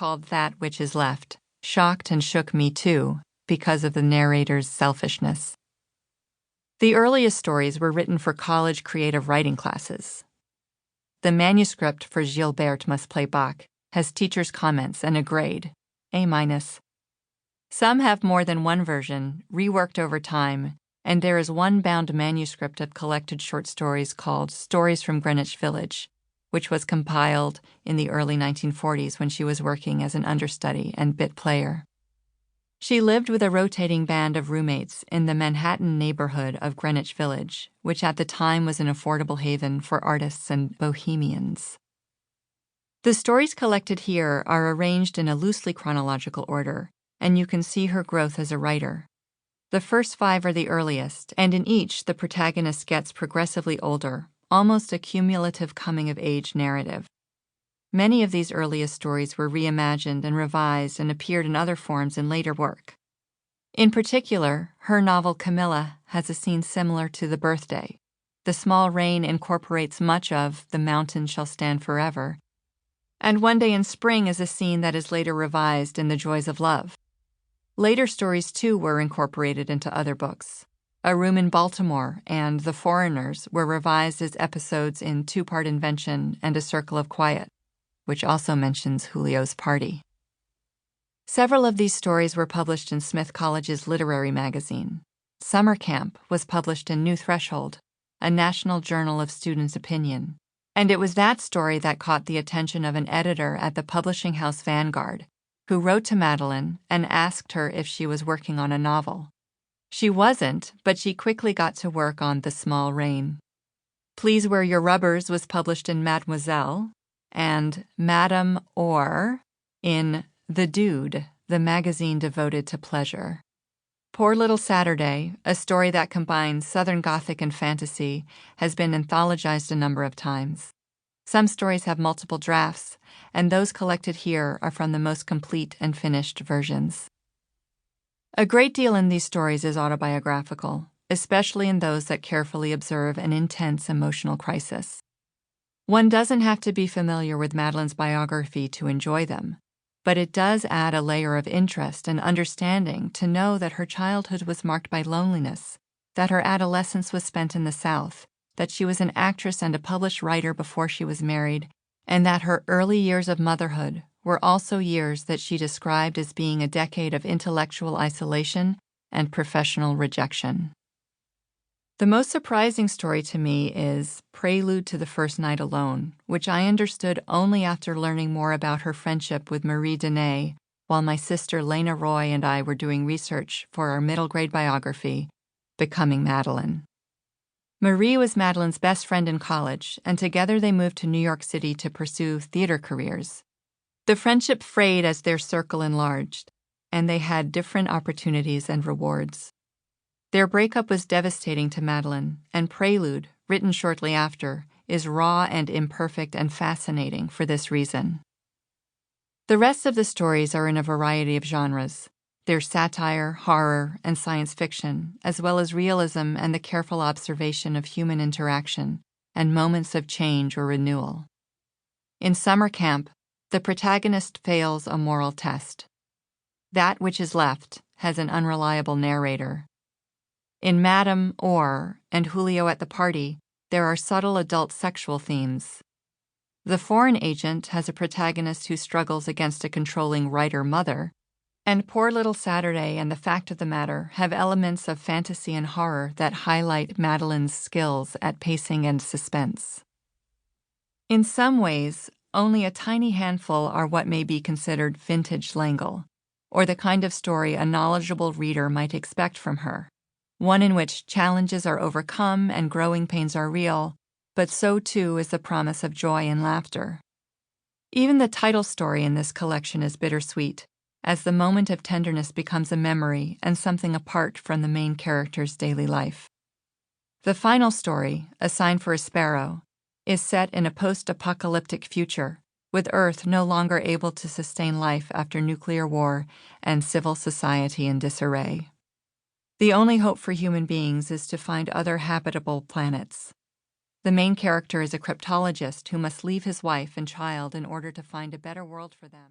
called That Which Is Left, shocked and shook me too because of the narrator's selfishness. The earliest stories were written for college creative writing classes. The manuscript for Gilbert Must Play Bach has teachers' comments and a grade, A-. Some have more than one version, reworked over time, and there is one bound manuscript of collected short stories called Stories from Greenwich Village, which was compiled in the early 1940s when she was working as an understudy and bit player. She lived with a rotating band of roommates in the Manhattan neighborhood of Greenwich Village, which at the time was an affordable haven for artists and bohemians. The stories collected here are arranged in a loosely chronological order, and you can see her growth as a writer. The first 5 are the earliest, and in each the protagonist gets progressively older, almost a cumulative coming-of-age narrative. Many of these earliest stories were reimagined and revised and appeared in other forms in later work. In particular, her novel Camilla has a scene similar to The Birthday. The Small Rain incorporates much of The Mountain Shall Stand Forever, and One Day in Spring is a scene that is later revised in The Joys of Love. Later stories, too, were incorporated into other books. A Room in Baltimore and The Foreigners were revised as episodes in Two-Part Invention and A Circle of Quiet, which also mentions Julio's party. Several of these stories were published in Smith College's literary magazine. Summer Camp was published in New Threshold, a national journal of students' opinion, and it was that story that caught the attention of an editor at the publishing house Vanguard, who wrote to Madeleine and asked her if she was working on a novel. She wasn't, but she quickly got to work on The Small Rain. Please Wear Your Rubbers was published in Mademoiselle, and Madame Or in The Dude, the magazine devoted to pleasure. Poor Little Saturday, a story that combines Southern Gothic and fantasy, has been anthologized a number of times. Some stories have multiple drafts, and those collected here are from the most complete and finished versions. A great deal in these stories is autobiographical, especially in those that carefully observe an intense emotional crisis. One doesn't have to be familiar with Madeleine's biography to enjoy them, but it does add a layer of interest and understanding to know that her childhood was marked by loneliness, that her adolescence was spent in the South, that she was an actress and a published writer before she was married, and that her early years of motherhood were also years that she described as being a decade of intellectual isolation and professional rejection. The most surprising story to me is Prelude to the First Night Alone, which I understood only after learning more about her friendship with Marie Denay while my sister Lena Roy and I were doing research for our middle grade biography, Becoming Madeleine. Marie was Madeleine's best friend in college, and together they moved to New York City to pursue theater careers. The friendship frayed as their circle enlarged, and they had different opportunities and rewards. Their breakup was devastating to Madeleine, and Prelude, written shortly after, is raw and imperfect and fascinating for this reason. The rest of the stories are in a variety of genres. There's satire, horror, and science fiction, as well as realism and the careful observation of human interaction and moments of change or renewal. In Summer Camp, the protagonist fails a moral test. That Which Is Left has an unreliable narrator. In Madame Or and Julio at the Party, there are subtle adult sexual themes. The Foreign Agent has a protagonist who struggles against a controlling writer-mother, and Poor Little Saturday and The Fact of the Matter have elements of fantasy and horror that highlight Madeleine's skills at pacing and suspense. In some ways, only a tiny handful are what may be considered vintage L'Engle, or the kind of story a knowledgeable reader might expect from her. One in which challenges are overcome and growing pains are real, but so too is the promise of joy and laughter. Even the title story in this collection is bittersweet, as the moment of tenderness becomes a memory and something apart from the main character's daily life. The final story, A Sign for a Sparrow, is set in a post-apocalyptic future, with Earth no longer able to sustain life after nuclear war and civil society in disarray. The only hope for human beings is to find other habitable planets. The main character is a cryptologist who must leave his wife and child in order to find a better world for them.